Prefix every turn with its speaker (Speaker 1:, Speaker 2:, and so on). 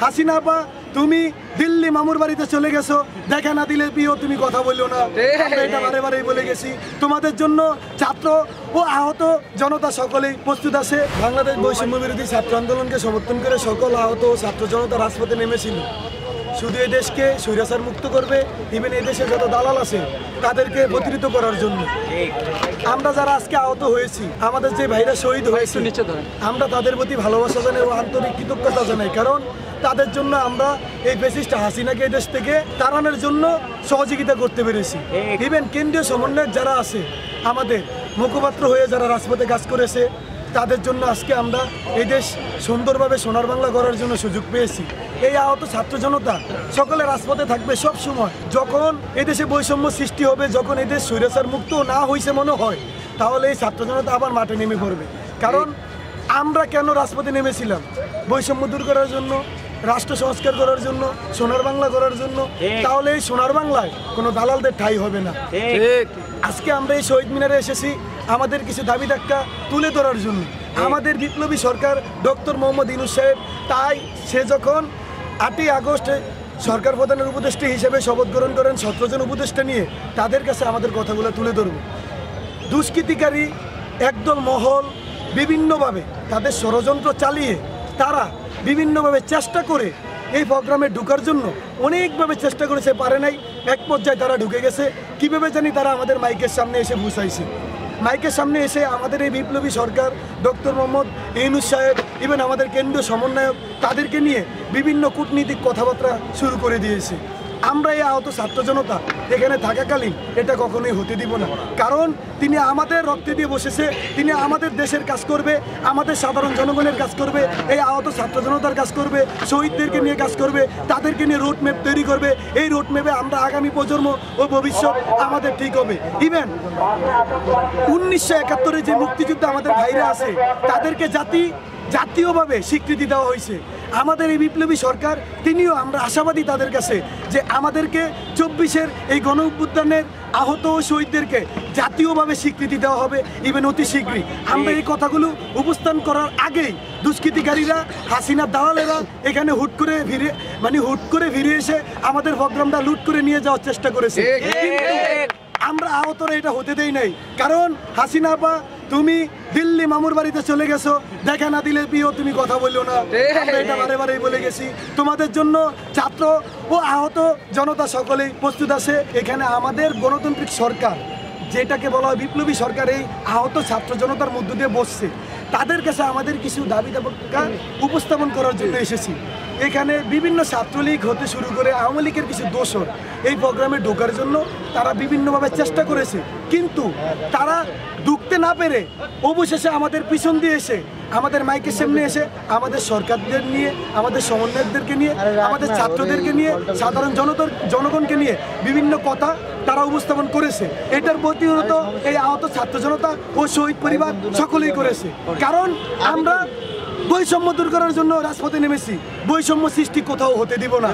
Speaker 1: হাসিনা আপা তুমি দিল্লি মামুর বাড়িতে চলে গেছো, দেখা না দিলে প্রিয় তুমি কথা বললো না, আমরা এটা বারে বারেই বলে গেছি। তোমাদের জন্য ছাত্র ও আহত জনতা সকলেই প্রস্তুত আছে। বাংলাদেশ বৈষম্য বিরোধী ছাত্র আন্দোলনকে সমর্থন করে সকল আহত ছাত্র জনতা রাজপথে নেমেছিল শুধু এই দেশকে স্বৈরাচার মুক্ত করবে, ইভেন এই দেশে যত দালাল আছে তাদেরকে প্রতিহত করার জন্য। আমরা যারা আজকে আহত হয়েছি, আমাদের যে ভাইরা শহীদ হয়েছে, আমরা তাদের প্রতি ভালোবাসা জানাই ও আন্তরিক কৃতজ্ঞতা জানাই, কারণ তাদের জন্য আমরা এই ফ্যাসিস্ট হাসিনাকে এই দেশ থেকে তাড়ানোর জন্য সহযোগিতা করতে পেরেছি। ইভেন কেন্দ্রীয় সমন্বয়ক যারা আছে, আমাদের মুখপাত্র হয়ে যারা রাজপথে কাজ করেছে, তাদের জন্য আজকে আমরা এই দেশ সুন্দরভাবে সোনার বাংলা করার জন্য সুযোগ পেয়েছি। এই আহত ছাত্র জনতা সকলে রাজপথে থাকবে সব সময়। যখন এই দেশে বৈষম্য সৃষ্টি হবে, যখন এই দেশ স্বৈরাচার মুক্ত না হয়েছে মনে হয়, তাহলে এই ছাত্র জনতা আবার মাঠে নেমে পড়বে। কারণ আমরা কেন রাজপথে নেমেছিলাম? বৈষম্য দূর করার জন্য, রাষ্ট্র সংস্কার করার জন্য, সোনার বাংলা করার জন্য। তাহলে এই সোনার বাংলায় কোনো দালালদের ঠাঁই হবে না। আজকে আমরা এই শহীদ মিনারে এসেছি আমাদের কিছু দাবি ধাক্কা তুলে ধরার জন্য। আমাদের বিপ্লবী সরকার ডক্টর মোহাম্মদ ইউনূস সাহেব, তাই সে যখন 8ই আগস্ট সরকার প্রধানের উপদেষ্টা হিসেবে শপথ গ্রহণ করেন 17 জন উপদেষ্টা নিয়ে, তাদের কাছে আমাদের কথাগুলো তুলে ধরব। দুষ্কৃতিকারী একদল মহল বিভিন্নভাবে তাদের ষড়যন্ত্র চালিয়ে তারা বিভিন্নভাবে চেষ্টা করে এই প্রোগ্রামে ঢুকার জন্য অনেকভাবে চেষ্টা করেছে, পারে নাই। এক পর্যায়ে তারা ঢুকে গেছে, কীভাবে জানি তারা আমাদের মাইকের সামনে এসে বুঝাইছে। মাইকের সামনে এসে আমাদের এই বিপ্লবী সরকার ডক্টর মোহাম্মদ ইউনূস সাহেব, ইভেন আমাদের কেন্দ্রীয় সমন্বয়ক, তাদেরকে নিয়ে বিভিন্ন কূটনীতিক কথাবার্তা শুরু করে দিয়েছে। আমরা এই আহত ছাত্র জনতা এখানে থাকাকালীন এটা কখনোই হতে দিব না, কারণ তিনি আমাদের রক্তে দিয়ে বসেছে, তিনি আমাদের দেশের কাজ করবে, আমাদের সাধারণ জনগণের কাজ করবে, এই আহত ছাত্র জনতার কাজ করবে, শহীদদেরকে নিয়ে কাজ করবে, তাদেরকে নিয়ে রোড ম্যাপ তৈরি করবে। এই রোড ম্যাপে আমরা আগামী প্রজন্ম ও ভবিষ্যৎ আমাদের ঠিক হবে। ইভেন 1971-এ যে মুক্তিযুদ্ধ আমাদের ভাইরা আছে, তাদেরকে জাতীয়ভাবে স্বীকৃতি দেওয়া হয়েছে। আমাদের এই বিপ্লবী সরকার তিনিও, আমরা আশাবাদী তাদের কাছে যে আমাদেরকে 24-এর এই গণ অভ্যুত্থানের আহত ও শহীদদেরকে জাতীয়ভাবে স্বীকৃতি দেওয়া হবে, ইভেন অতি শীঘ্রই। আমরা এই কথাগুলো উপস্থান করার আগেই দুষ্কৃতিকারীরা, হাসিনার দালালেরা এখানে হুট করে ফিরে এসে আমাদের প্রোগ্রামটা লুট করে নিয়ে যাওয়ার চেষ্টা করেছে। আমরা আহতরা এটা হতে দেই নাই, কারণ হাসিনা আপা তুমি দিল্লি মামুর বাড়িতে চলে গেছো, দেখা না দিলে প্রিয় তুমি কথা বললো না, আমরা এটা বারে বারেই বলে গেছি। তোমাদের জন্য ছাত্র ও আহত জনতা সকলেই প্রস্তুত আছে। এখানে আমাদের গণতান্ত্রিক সরকার, যেটাকে বলা হয় বিপ্লবী সরকার, এই আহত ছাত্র জনতার মধ্য দিয়ে বসছে। তাদের কাছে আমাদের কিছু দাবি দাবা উপস্থাপন করার জন্য এসেছি। এখানে বিভিন্ন ছাত্রলীগ হতে শুরু করে আওয়ামী লীগের কিছু দোসর এই প্রোগ্রামে ঢোকার জন্য তারা বিভিন্নভাবে চেষ্টা করেছে, কিন্তু তারা ঢুকতে না পেরে অবশেষে আমাদের পিছন দিয়ে এসে, আমাদের মাইকের সামনে এসে আমাদের সরকারদের নিয়ে, আমাদের সমন্বয়কদেরকে নিয়ে, আমাদের ছাত্রদেরকে নিয়ে, সাধারণ জনগণকে নিয়ে বিভিন্ন কথা তারা উপস্থাপন করেছে। এটার প্রতিহত এই আহত ছাত্র জনতা ও শহীদ পরিবার সকলেই করেছে, কারণ আমরা বৈষম্য দূর করার জন্য রাজপথে নেমেছি। বৈষম্য সৃষ্টি কোথাও হতে দিব না।